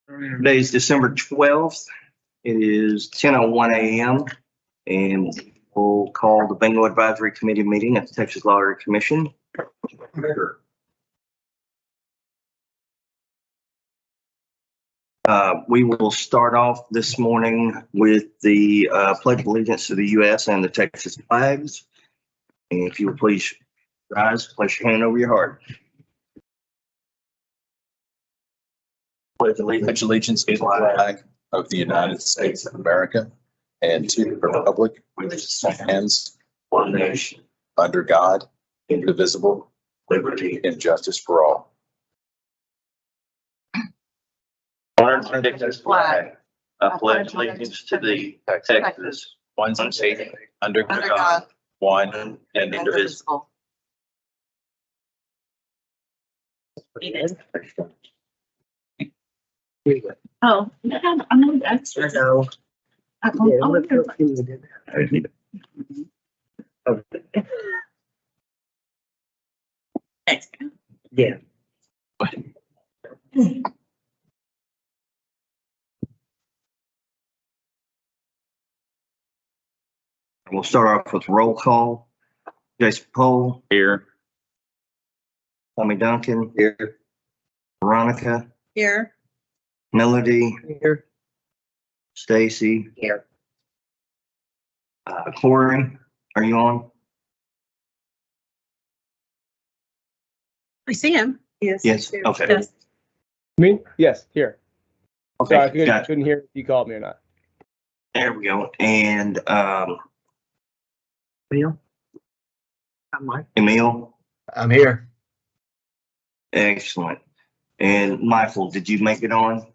Today is December 12th. It is 10:01 a.m. and we'll call the Bingo Advisory Committee meeting at the Texas Lottery Commission. We will start off this morning with the Pledge of Allegiance to the U.S. and the Texas flags. And if you will please rise, place your hand over your heart. Pledge allegiance to the flag of the United States of America and to the republic which stands one nation, under God, indivisible, liberty, and justice for all. honor to the Texas flag. I pledge allegiance to the Texas, one state, under God, one and indivisible. Oh, I'm not extra. know. Yeah. We'll start off with roll call. Jason Poole. Here. Tommy Duncan. Here. Veronica. Here. Melody. Here. Stacy. Here. Corey, are you on? I see him. Yes. Okay. Yes. Me? Yes, here. Sorry, I Okay. Gotcha. couldn't hear if you called me or not. There we go. And Bill? I'm Mike. Emil. I'm here. Excellent. And Michael, did you make it on?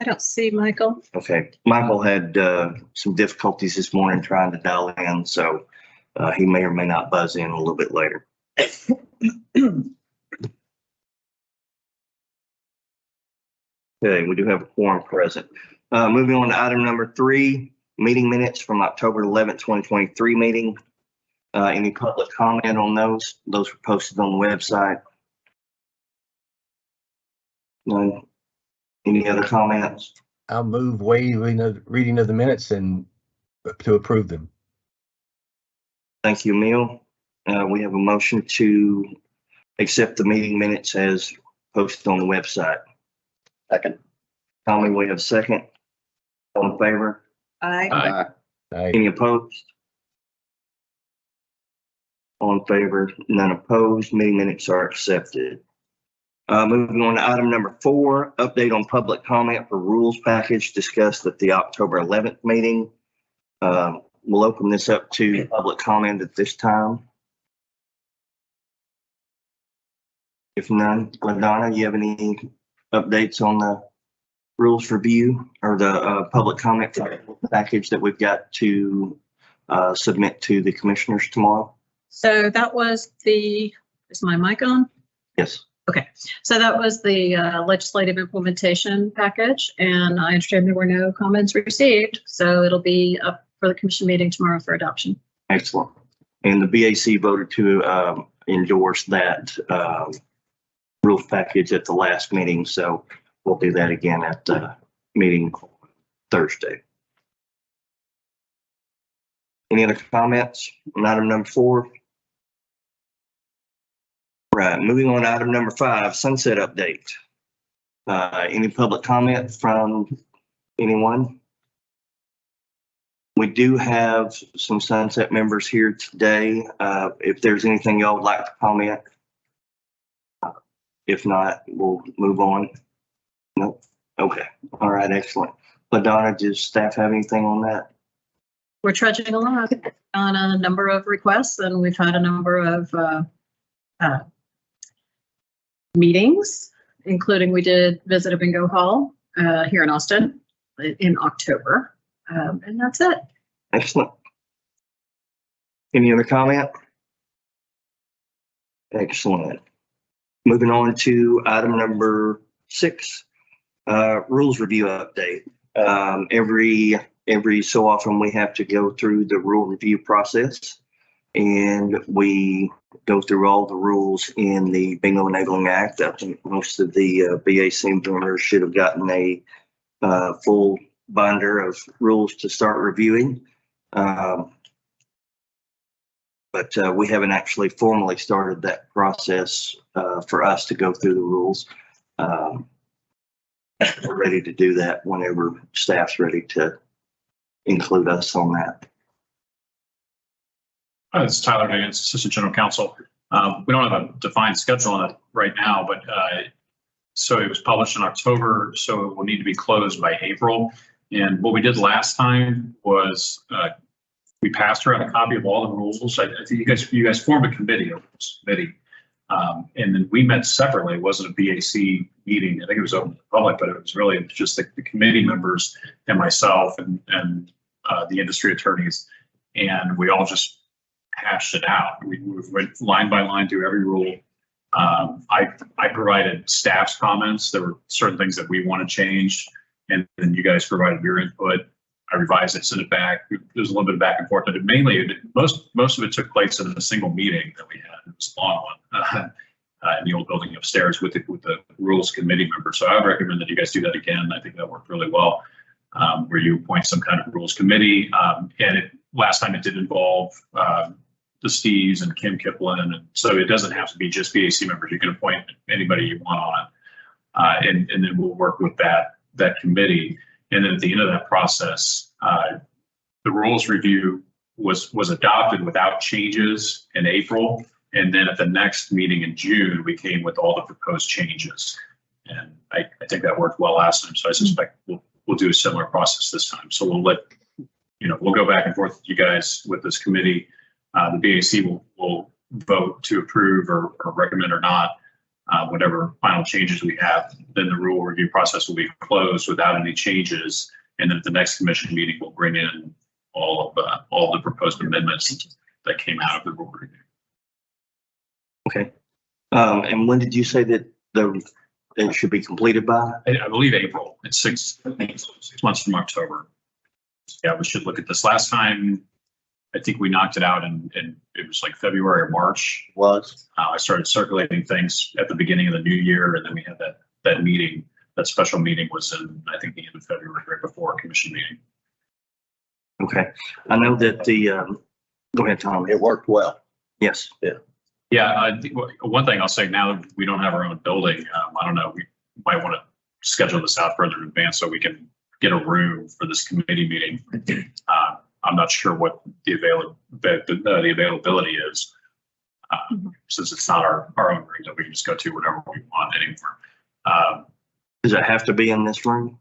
I don't see Michael. Okay. Michael had some difficulties this morning trying to dial in, so he may or may not buzz in a little bit later. Okay, we do have a quorum present. Moving on to item number 3, meeting minutes from October 11th, 2023 meeting. Any public comment on those? Those were posted on the website. None. Any other comments? I'll move waiving of reading of the minutes and to approve them. Thank you, Emil. We have a motion to accept the meeting minutes as posted on the website. Second. Tommy, we have a second. All in favor? I. Any opposed? All in favor? None opposed. Meeting minutes are accepted. Moving on to item number 4, update on public comment for rules package discussed at the October 11th meeting. We'll open this up to public comment at this time. If none, LaDonna, you have any updates on the rules review or the public comment package that we've got to submit to the commissioners tomorrow? So that was is my mic on? Yes. Okay, so that was the legislative implementation package, and I understand there were no comments received, so it'll be up for the commission meeting tomorrow for adoption. Excellent. And the BAC voted to endorse that rules package at the last meeting, so we'll do that again at the meeting Thursday. Any other comments on item number 4? Right, moving on to item number 5, sunset update. Any public comment from anyone? We do have some sunset members here today. If there's anything y'all would like to comment. If not, we'll move on. Nope. Okay. All right. Excellent. LaDonna, does staff have anything on that? We're trudging along on a number of requests, and we've had a number of meetings, including we did visit a bingo hall here in Austin in October, and that's it. Excellent. Any other comment? Excellent. Moving on to item number 6, rules review update. Every so often we have to go through the rule review process, and we go through all the rules in the Bingo Enabling Act. I think most of the BAC members should have gotten a full binder of rules to start reviewing. But we haven't actually formally started that process for us to go through the rules. We're ready to do that whenever staff's ready to include us on that. It's Tyler Higgins, Assistant General Counsel. We don't have a defined schedule on it right now, but so it was published in October, so it will need to be closed by April. And what we did last time was we passed around a copy of all the rules. I think you guys formed a committee, and then we met separately. It wasn't a BAC meeting. I think it was open to the public, but it was really just the committee members and myself and the industry attorneys, and we all just hashed it out. We went line by line through every rule. I provided staff's comments. There were certain things that we want to change, and then you guys provided your input. I revised it, sent it back. There's a little bit of back and forth, but most of it took place in a single meeting that we had. It was a long one in the old building upstairs with the rules committee members. So I would recommend that you guys do that again. I think that worked really well, where you appoint some kind of rules committee. And last time it did involve the Steves and Kim Kiplin, and so it doesn't have to be just BAC members. You can appoint anybody you want on it, and then we'll work with that committee. And then at the end of that process, the rules review was adopted without changes in April, and then at the next meeting in June, we came with all the proposed changes. And I think that worked well last time, so I suspect we'll do a similar process this time. So we'll go back and forth with you guys with this committee. The BAC will vote to approve or recommend or not whatever final changes we have. Then the rule review process will be closed without any changes. And then at the next commission meeting, we'll bring in all of the proposed amendments that came out of the rule review. Okay. And when did you say that it should be completed by? I believe April. It's 6 months from October. Yeah, we should look at this. Last time, I think we knocked it out and it was like February or March. I started circulating things at the beginning of the new year, and then we had that meeting. That special meeting was in, I think, the end of February, right before our commission meeting. Okay. I know that go ahead, Tom. It worked well. Yes. Yeah. One thing I'll say, now that we don't have our own building, I don't know, we might want to schedule this out further in advance so we can get a room for this committee meeting. I'm not sure what the availability is, since it's not our own room that we can just go to whenever we want anymore. Does it have to be in this room?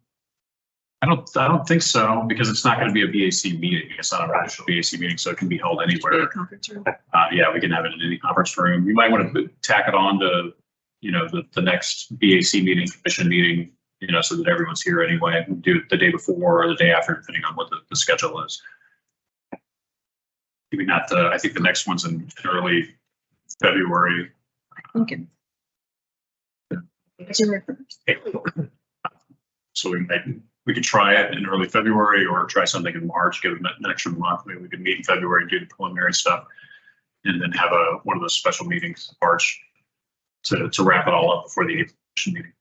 I don't think so, because it's not going to be a BAC meeting. It's not an official BAC meeting, so it can be held anywhere. Conference room. Yeah, we can have it in any conference room. You might want to tack it on to, the next BAC meeting, commission meeting, so that everyone's here anyway. We do it the day before or the day after, depending on what the schedule is. Maybe not I think the next one's in early February. Okay. So we could try it in early February or try something in March, give it an extra month. Maybe we could meet in February and do the preliminary stuff, and then have one of those special meetings in March to wrap it all up before the April meeting.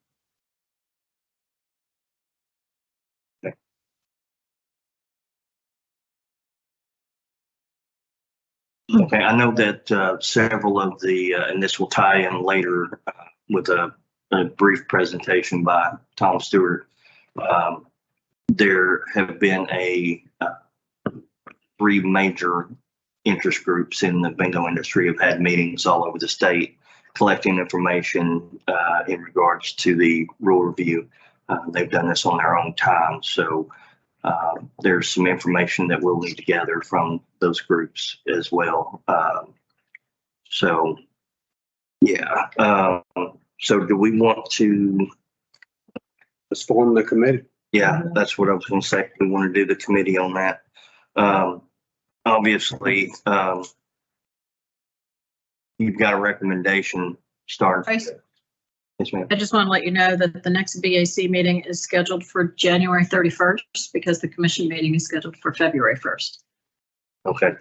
Okay, I know that several of and this will tie in later with a brief presentation by Tom Stewart. There have been 3 major interest groups in the bingo industry have had meetings all over the state collecting information in regards to the rule review. They've done this on their own time, so there's some information that we'll need to gather from those groups as well. So, yeah. So do we want to? Let's form the committee. Yeah, that's what I was going to say. We want to do the committee on that. Obviously, you've got a recommendation start. Yes, ma'am. I just want to let you know that the next BAC meeting is scheduled for January 31st because the commission meeting is scheduled for February 1st. Okay.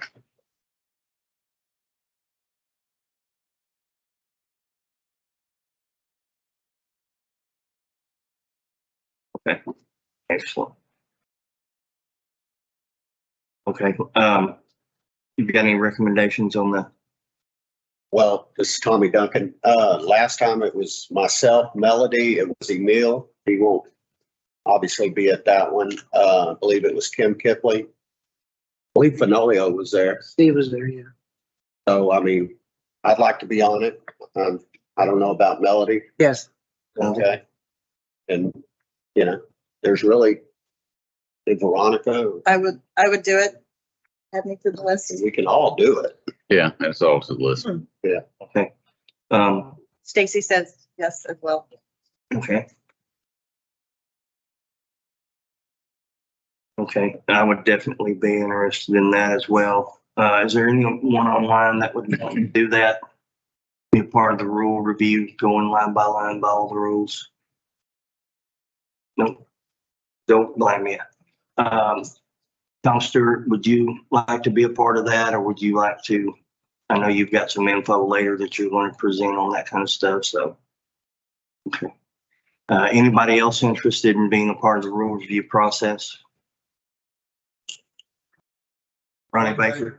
Okay, excellent. Okay, you've got any recommendations on the, Well, this is Tommy Duncan. Last time it was myself, Melody, it was Emil. He won't obviously be at that one. I believe it was Kim Kipling. I believe Fenolio was there. Steve was there, yeah. So, I mean, I'd like to be on it. I don't know about Melody. Yes. Okay. And, you know, there's really Veronica. I would do it. Add me to the list. We can all do it. Yeah, that's all to the list. okay. Stacy says yes as well. Okay. Okay, I would definitely be interested in that as well. Is there anyone online that would want to do that? Be a part of the rule review, going line by line by all the rules? Nope. Don't blame me. Tom Stewart, would you like to be a part of that, or would you like to? I know you've got some info later that you're going to present on that kind of stuff, so. Okay. Anybody else interested in being a part of the rule review process? Ronnie Baker?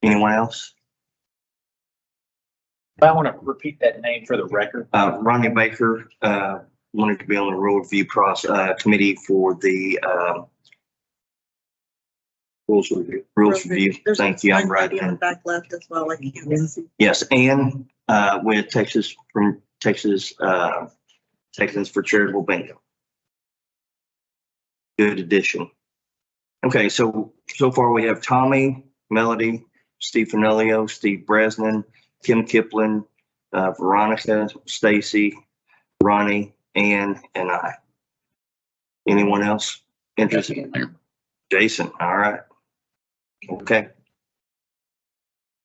Anyone else? I want to repeat that name for the record. Ronnie Baker, wanted to be on the rule review process, committee for the, Rules review. rules review. There's Thank you. I'm one right lady on the in. back left as well. Like Yes, and, with Texas, from Texas, Texans for Charitable Bingo. Good addition. Okay, so far we have Tommy, Melody, Steve Fenolio, Steve Bresnan, Kim Kipling, Veronica, Stacy, Ronnie, Ann, and I. Anyone else interested? Jason, all right. Okay.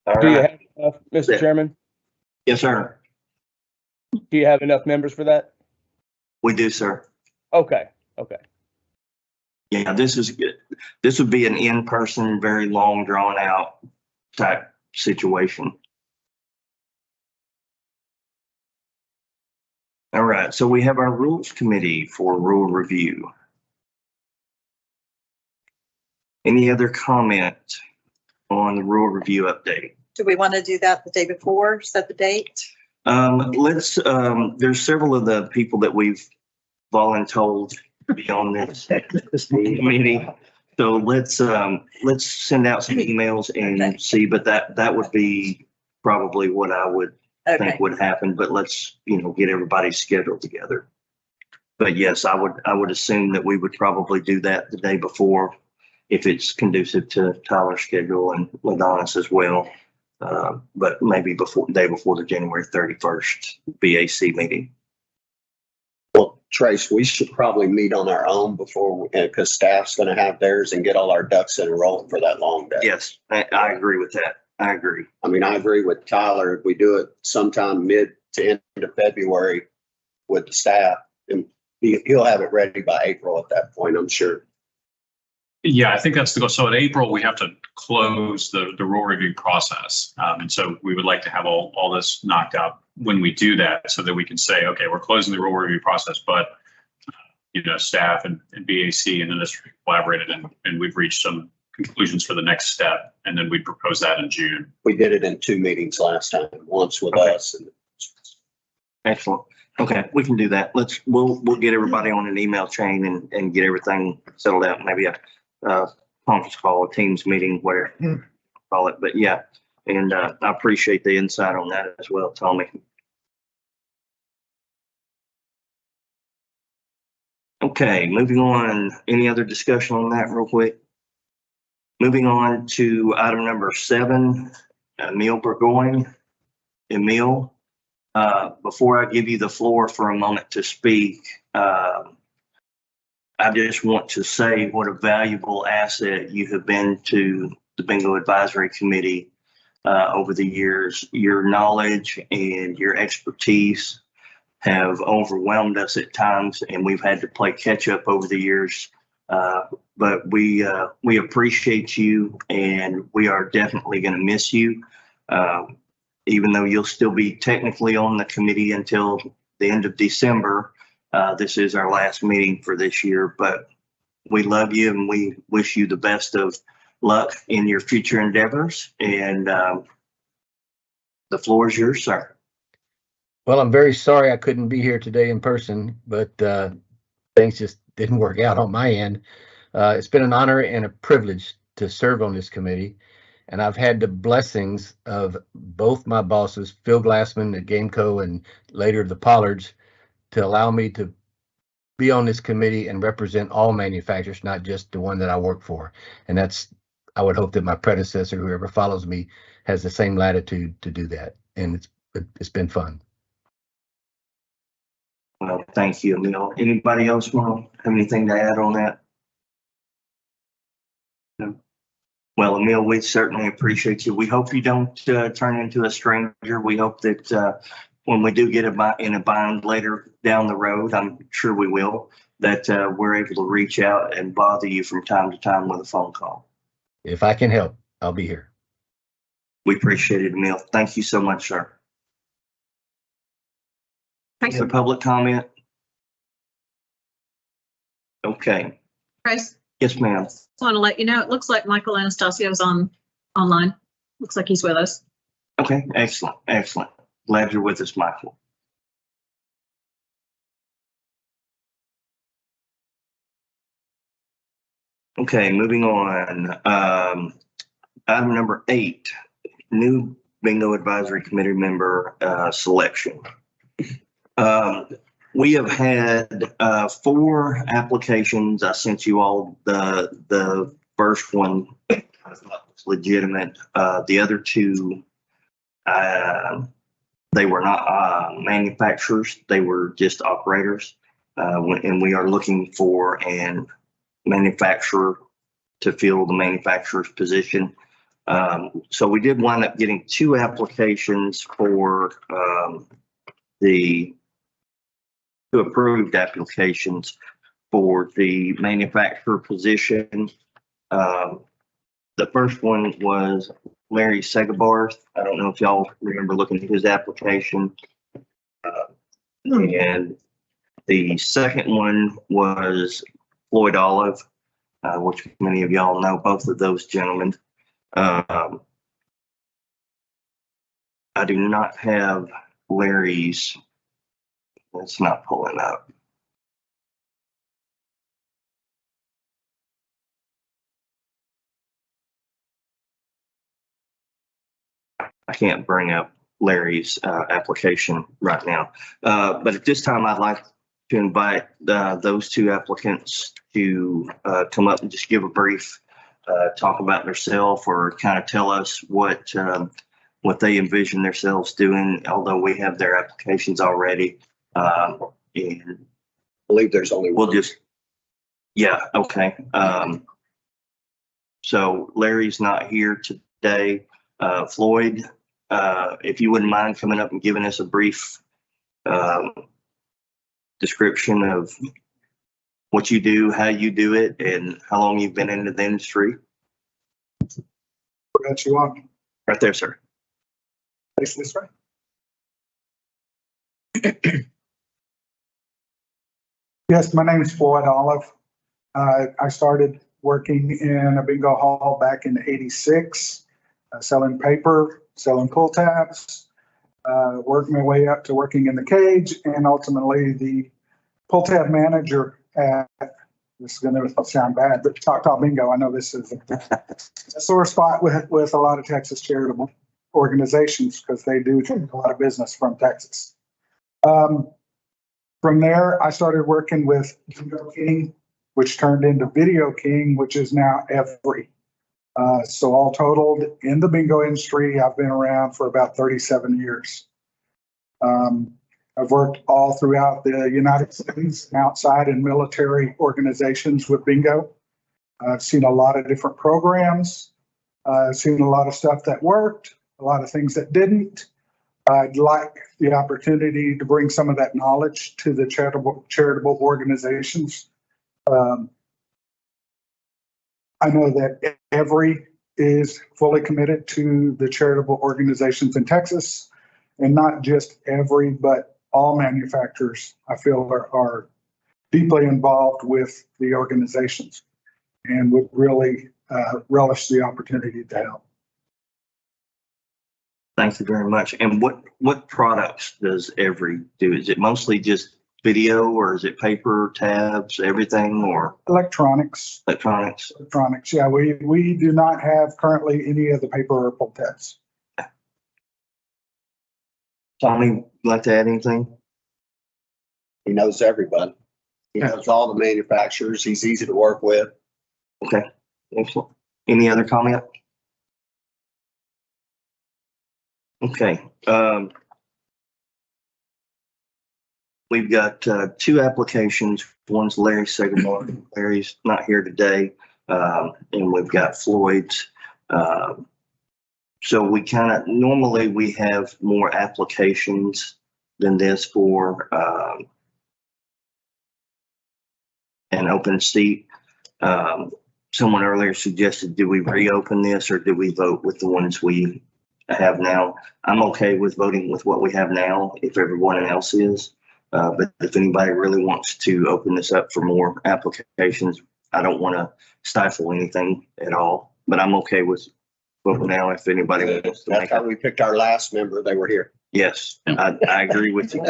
All Do you right. have enough, Mr. Chairman? Yes, sir. Do you have enough members for that? We do, sir. Okay, okay. Yeah, this is good. This would be an in-person, very long, drawn out type situation. All right, so we have our rules committee for rule review. Any other comment on the rule review update? Do we want to do that the day before, set the date? There's several of the people that we've voluntold to be on this meeting. So let's send out some emails and Okay. see, but that would be probably what I would Okay, think would happen, but let's, get everybody's schedule together. But yes, I would assume that we would probably do that the day before if it's conducive to Tyler's schedule and LaDonna's as well. But maybe day before the January 31st BAC meeting. Well, Trace, we should probably meet on our own before, because staff's going to have theirs and get all our ducks in a row for that long day. Yes, I agree with that. I agree. I mean, I agree with Tyler. If we do it sometime mid to end of February with the staff, and he'll have it ready by April at that point, I'm sure. Yeah, I think that's the goal. So in April, we have to close the rule review process. And so we would like to have all this knocked out when we do that so that we can say, okay, we're closing the rule review process, but staff and BAC and industry collaborated and we've reached some conclusions for the next step. And then we propose that in June. We did it in 2 meetings last time, once with Okay. us. And Excellent. Okay, we can do that. We'll get everybody on an email chain and get everything settled out. Maybe a conference call, a Teams meeting, whatever you call it. But yeah, and I appreciate the insight on that as well, Tommy. Okay, moving on. Any other discussion on that real quick? Moving on to item number 7, Emil Burgoyne. Emil, before I give you the floor for a moment to speak, I just want to say what a valuable asset you have been to the Bingo Advisory Committee over the years. Your knowledge and your expertise have overwhelmed us at times, and we've had to play catch up over the years. But we appreciate you, and we are definitely going to miss you. Even though you'll still be technically on the committee until the end of December. This is our last meeting for this year, but we love you and we wish you the best of luck in your future endeavors. And the floor is yours, sir. Well, I'm very sorry I couldn't be here today in person, but things just didn't work out on my end. It's been an honor and a privilege to serve on this committee, and I've had the blessings of both my bosses, Phil Glassman at Gameco and later the Pollards, to allow me to be on this committee and represent all manufacturers, not just the one that I work for. And I would hope that my predecessor, whoever follows me, has the same latitude to do that. And it's been fun. Well, thank you, Emil. Anybody else want to have anything to add on that? No. Well, Emil, we certainly appreciate you. We hope you don't turn into a stranger. We hope that when we do get in a bind later down the road, I'm sure we will, that we're able to reach out and bother you from time to time with a phone call. If I can help, I'll be here. We appreciate it, Emil. Thank you so much, sir. Thanks for public comment. Okay. Bryce, Yes, ma'am. just want to let you know, it looks like Michael Anastasio's online. Looks like he's with us. Okay, excellent, excellent. Glad you're with us, Michael. Okay, moving on. Item number 8, new bingo advisory committee member selection. We have had 4 applications. I sent you all the first one. Was legitimate. The other 2, they were not manufacturers. They were just operators. And we are looking for an manufacturer to fill the manufacturer's position. So we did wind up getting 2 applications for the 2 approved applications for the manufacturer position. The first one was Larry Segabarth. I don't know if y'all remember looking at his application. And the second one was Floyd Olive, which many of y'all know both of those gentlemen. I do not have Larry's. It's not pulling up. I can't bring up Larry's application right now. But at this time, I'd like to invite those 2 applicants to come up and just give a brief talk about themselves, or kind of tell us what they envision themselves doing, although we have their applications already. And I believe there's only we'll one. just, yeah, okay. So Larry's not here today. Floyd, if you wouldn't mind coming up and giving us a brief description of what you do, how you do it, and how long you've been into the industry. What you want? Right there, sir. Face this way. Yes, my name is Floyd Olive. I started working in a bingo hall back in '86, selling paper, selling pull tabs, worked my way up to working in the cage, and ultimately the pull tab manager at, this is going to sound bad, but Choctaw Bingo. I know this is a sore spot with a lot of Texas charitable organizations because they do take a lot of business from Texas. From there, I started working with Bingo King, which turned into Video King, which is now Every. So all totaled in the bingo industry, I've been around for about 37 years. I've worked all throughout the United States, outside in military organizations with bingo. I've seen a lot of different programs. I've seen a lot of stuff that worked, a lot of things that didn't. I'd like the opportunity to bring some of that knowledge to the charitable organizations. I know that Every is fully committed to the charitable organizations in Texas, and not just Every, but all manufacturers, I feel, are deeply involved with the organizations and would really relish the opportunity to help. Thank you very much. And what products does Every do? Is it mostly just video, or is it paper, tabs, everything, or Electronics. electronics? Electronics, yeah, we do not have currently any of the paper or pull tabs. Tommy, like to add anything? He knows everybody. He knows all the manufacturers. He's easy to work with. Okay, excellent. Any other comment? Okay, we've got two applications. One's Larry Segamore. Larry's not here today. And we've got Floyd's. So we normally we have more applications than this for an open seat. Someone earlier suggested, do we reopen this or do we vote with the ones we have now? I'm okay with voting with what we have now if everyone else is. But if anybody really wants to open this up for more applications, I don't want to stifle anything at all, but I'm okay with voting now if anybody wants to That's make how it. we picked our last member. They were here. Yes, I agree with you.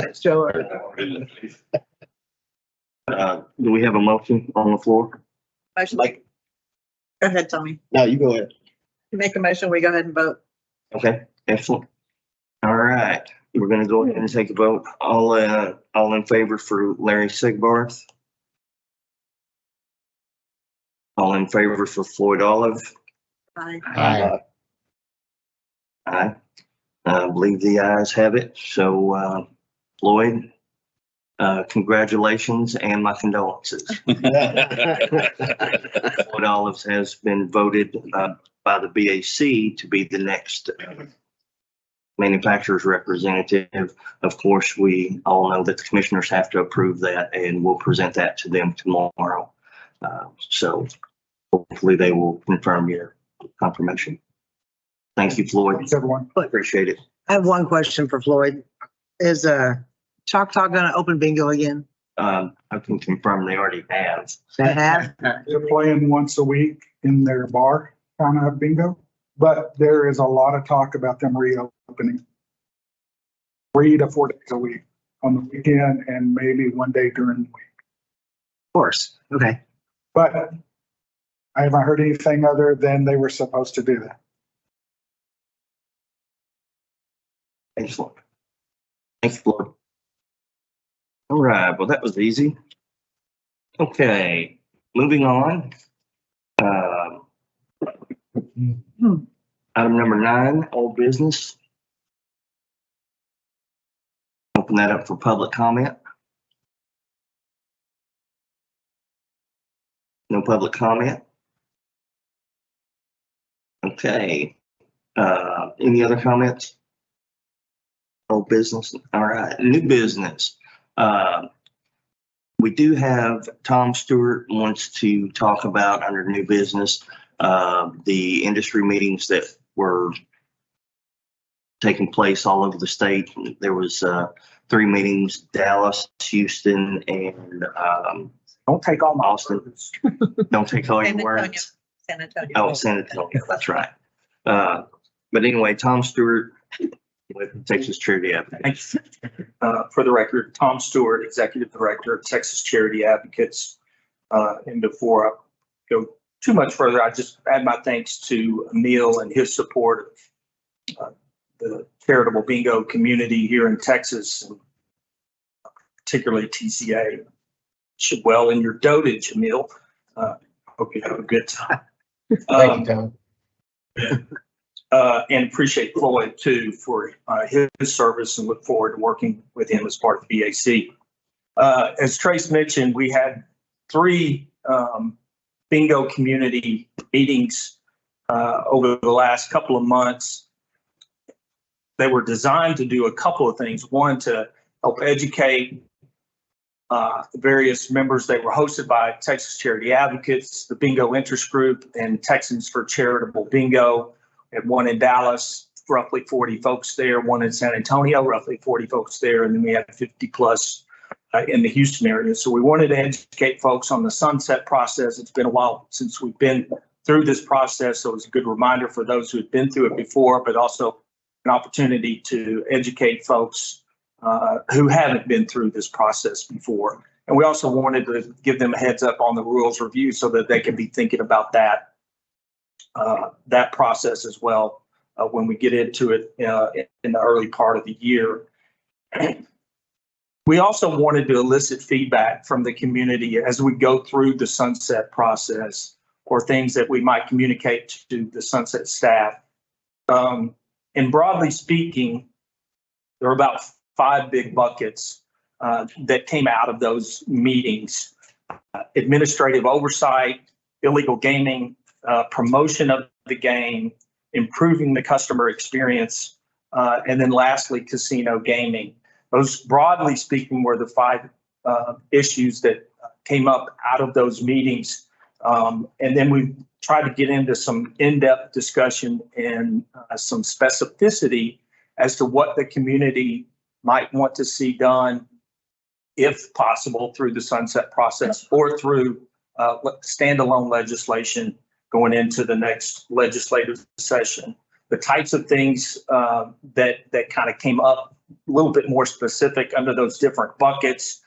Do we have a motion on the floor? Motion. Like, Go ahead, Tommy. no, you go ahead. You make a motion, we go ahead and vote. Okay, excellent. All right, we're gonna go ahead and take a vote. All in favor for Larry Sigbarth? All in favor for Floyd Olive? Aye. Aye. Aye. I believe the ayes have it. So, Floyd, congratulations and my condolences. Floyd Olives has been voted by the BAC to be the next manufacturer's representative. Of course, we all know that the commissioners have to approve that, and we'll present that to them tomorrow. So hopefully they will confirm your confirmation. Thank you, Floyd. Thanks, everyone. Appreciate it. I have one question for Floyd. Is Choctaw gonna open bingo again? I can confirm they already have. They have? They're playing once a week in their bar, kind of bingo, but there is a lot of talk about them reopening 3 to 4 days a week on the weekend and maybe one day during the week. Of course. Okay. But I haven't heard anything other than they were supposed to do that. Excellent. Thanks, Floyd. All right, well, that was easy. Okay, moving on. Item number 9, old business. Open that up for public comment. No public comment. Okay. Any other comments? Old business. All right, new business. We do have Tom Stewart wants to talk about under new business, the industry meetings that were taking place all over the state. There was 3 meetings, Dallas, Houston, and Don't take all my Austin. words. Don't take all your San Antonio. words. San Antonio. Oh, San Antonio, that's right. But anyway, Tom Stewart with Texas Charity Advocates. For the record, Tom Stewart, Executive Director of Texas Charity Advocates. And before I go too much further, I just add my thanks to Emil and his support of the charitable bingo community here in Texas, and particularly TCA. Well, in your dotage, Emil. Hope you have a good time. Thank you, Tom. And appreciate Floyd too for his service, and look forward to working with him as part of the BAC. As Trace mentioned, we had 3 bingo community meetings over the last couple of months. They were designed to do a couple of things. One, to help educate the various members. They were hosted by Texas Charity Advocates, the Bingo Interest Group, and Texans for Charitable Bingo. We had one in Dallas, roughly 40 folks there, one in San Antonio, roughly 40 folks there, and then we have 50 plus in the Houston area. So we wanted to educate folks on the sunset process. It's been a while since we've been through this process, so it's a good reminder for those who had been through it before, but also an opportunity to educate folks who haven't been through this process before. And we also wanted to give them a heads up on the rules review so that they can be thinking about that process as well when we get into it in the early part of the year. We also wanted to elicit feedback from the community as we go through the sunset process, or things that we might communicate to the sunset staff. And broadly speaking, there are about 5 big buckets that came out of those meetings: administrative oversight, illegal gaming, promotion of the game, improving the customer experience, and then lastly, casino gaming. Those, broadly speaking, were the 5 issues that came up out of those meetings. And then we tried to get into some in-depth discussion and some specificity as to what the community might want to see done, if possible, through the sunset process or through standalone legislation going into the next legislative session. The types of things that kind of came up a little bit more specific under those different buckets: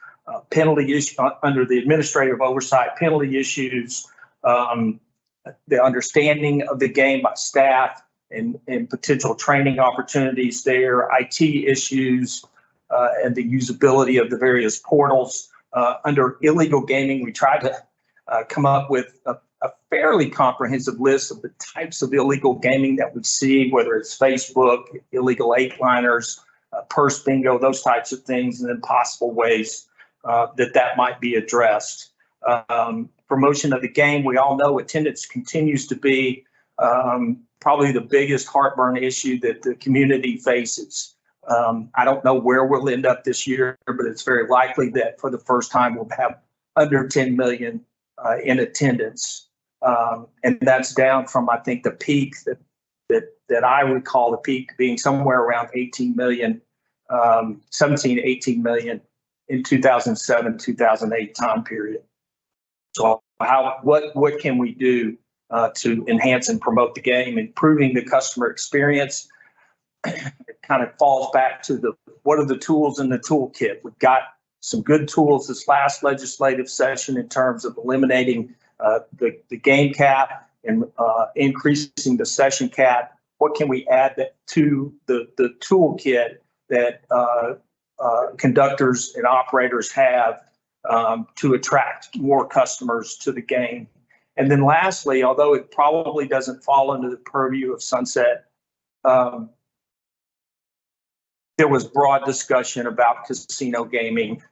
penalty issue under the administrative oversight, penalty issues, the understanding of the game by staff and potential training opportunities there, IT issues, and the usability of the various portals. Under illegal gaming, we tried to come up with a fairly comprehensive list of the types of illegal gaming that we see, whether it's Facebook, illegal 8-liners, purse bingo, those types of things, and then possible ways that might be addressed. Promotion of the game, we all know attendance continues to be probably the biggest heartburn issue that the community faces. I don't know where we'll end up this year, but it's very likely that for the first time we'll have under 10 million in attendance. And that's down from, I think, the peak that I recall, the peak being somewhere around 18 million, 17, 18 million in 2007, 2008 time period. So what can we do to enhance and promote the game? Improving the customer experience. It kind of falls back to what are the tools in the toolkit? We've got some good tools this last legislative session in terms of eliminating the game cap and increasing the session cap. What can we add to the toolkit that conductors and operators have to attract more customers to the game? And then lastly, although it probably doesn't fall under the purview of sunset, there was broad discussion about casino gaming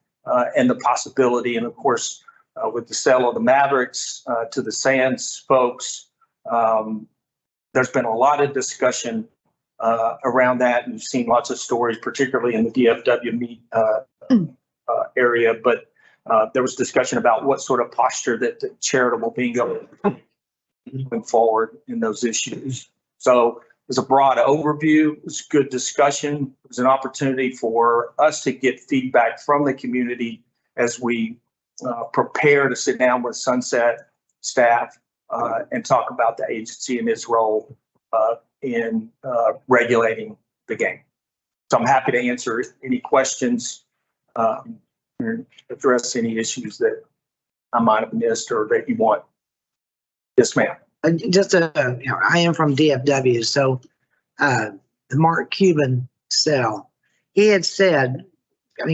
and the possibility. And of course, with the sale of the Mavericks to the Sands folks, there's been a lot of discussion around that. And you've seen lots of stories, particularly in the DFW area. But there was discussion about what sort of posture that the charitable bingo moving forward in those issues. So it was a broad overview. It was good discussion. It was an opportunity for us to get feedback from the community as we prepare to sit down with Sunset staff and talk about the agency and its role in regulating the game. So I'm happy to answer any questions, address any issues that I might have missed or that you want. Yes, ma'am. I am from DFW, so the Mark Cuban sell, he had said,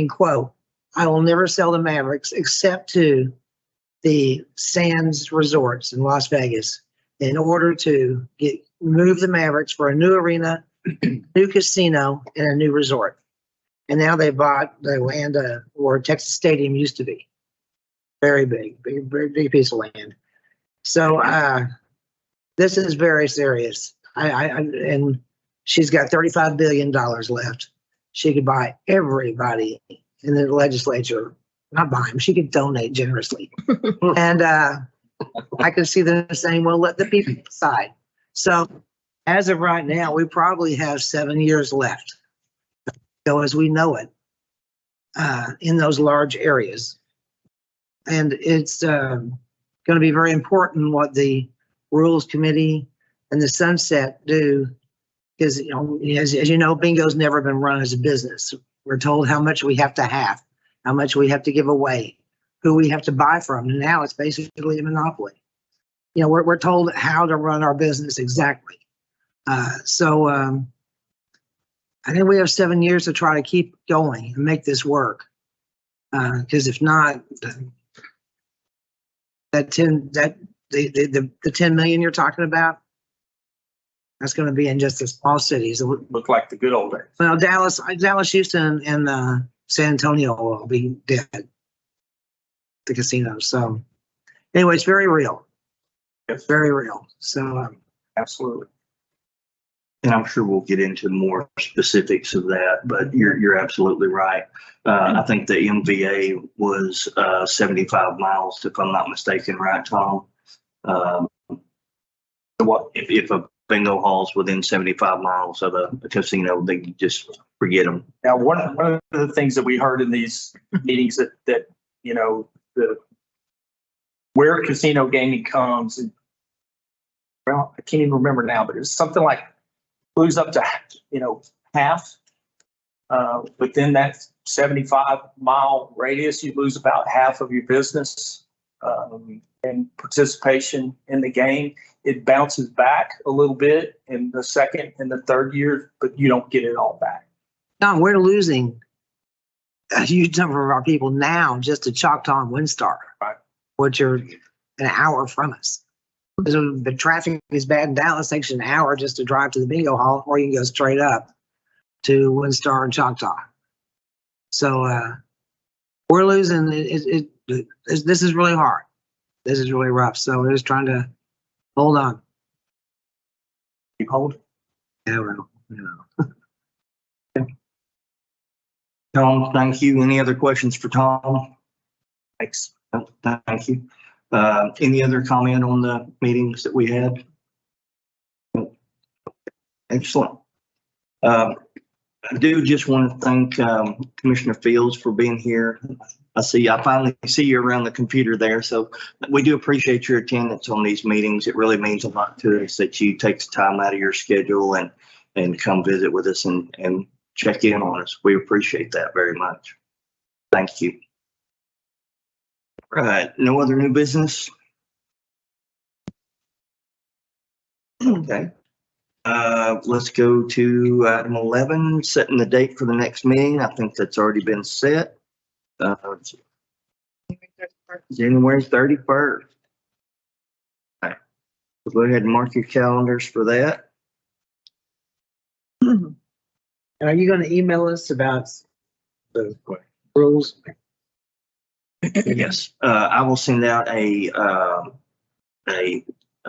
quote, "I will never sell the Mavericks except to the Sands resorts in Las Vegas in order to move the Mavericks for a new arena, new casino, and a new resort." And now they bought the land where Texas Stadium used to be. Very big piece of land. So this is very serious. And she's got $35 billion left. She could buy everybody in the legislature, not buy them, she could donate generously. And I could see them saying, well, let the people decide. So As of right now, we probably have 7 years left. So as we know it, in those large areas. And it's going to be very important what the Rules Committee and the Sunset do. Because, you know, as you know, bingo's never been run as a business. We're told how much we have to have, how much we have to give away, who we have to buy from. And now it's basically a monopoly. You know, we're told how to run our business exactly. So I think we have 7 years to try to keep going and make this work. Because if not, the 10 million you're talking about, that's going to be in just the small cities. Look like the good old days. Well, Dallas, Houston, and San Antonio will be dead. The casinos. So anyway, it's very real. It's very real. So Absolutely. And I'm sure we'll get into more specifics of that, but you're absolutely right. I think the MVA was 75 miles, if I'm not mistaken, right, Tom? If a bingo hall's within 75 miles of a casino, they just forget them. Now, one of the things that we heard in these meetings that you know, where casino gaming comes, and well, I can't even remember now, but it's something like lose up to, you know, half within that 75-mile radius. You lose about half of your business and participation in the game. It bounces back a little bit in the second and the third year, but you don't get it all back. no, we're losing a huge number of our people now just to Choctaw and Windstar, Right. which are an hour from us. So the traffic is bad in Dallas. It takes you an hour just to drive to the bingo hall, or you can go straight up to Windstar and Choctaw. So we're losing. This is really hard. This is really rough. So we're just trying to hold on. Keep hold. Yeah, well, you know. Tom, thank you. Any other questions for Tom? Thanks. Thank you. Any other comment on the meetings that we had? Excellent. I do just want to thank Commissioner Fields for being here. I finally see you around the computer there. So we do appreciate your attendance on these meetings. It really means a lot to us that you take time out of your schedule and come visit with us and check in on us. We appreciate that very much. Thank you. Right, no other new business? Okay. Let's go to item 11, setting the date for the next meeting. I think that's already been set. January 31st. All right. So go ahead and mark your calendars for that. And are you going to email us about the rules? Yes, I will send out a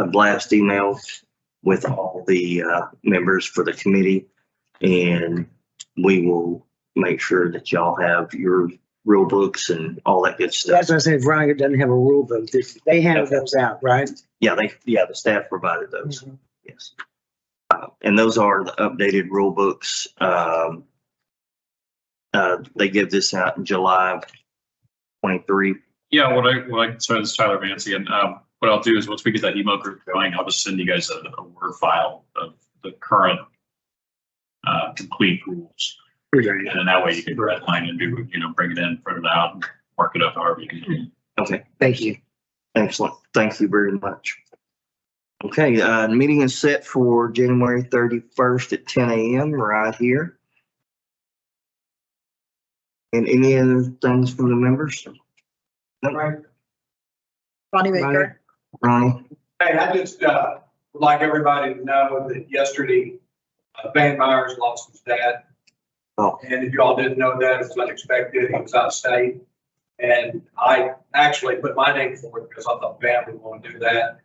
blast email with all the members for the committee, and we will make sure that y'all have your rule books and all that good stuff. That's what I said. Veronica doesn't have a rule book. They handed those out, right? Yeah, the staff provided those. Yes. And those are the updated rule books. They give this out in July of 23. Yeah, so it's Tyler Vance again. What I'll do is once we get that email group going, I'll just send you guys a Word file of the current complete rules. And then that way you can redline and do, bring it in, print it out, and mark it up however you can. Okay. Thank you. Excellent. Thank you very much. Okay, the meeting is set for January 31st at 10 a.m. right here. And any other things from the members? Ronnie Ronnie. Baker. Ronnie? Hey, I just would like everybody to know that yesterday, Van Myers lost his dad. Oh. And if you all didn't know that, it was unexpected. He was out of state. And I actually put my name forward because I thought Van would want to do that.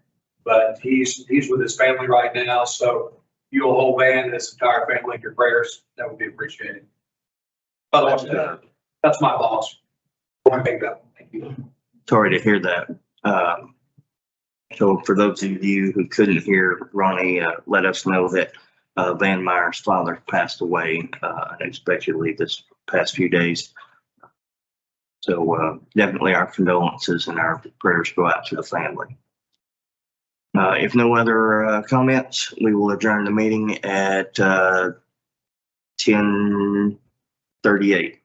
But he's with his family right now. So you'll hold Van and his entire family in your prayers. That would be appreciated. Otherwise, that's my boss. Thank you. Sorry to hear that. So for those of you who couldn't hear Ronnie, let us know that Van Meyer's father passed away unexpectedly this past few days. So definitely our condolences and our prayers go out to the family. If no other comments, we will adjourn the meeting at 10:38.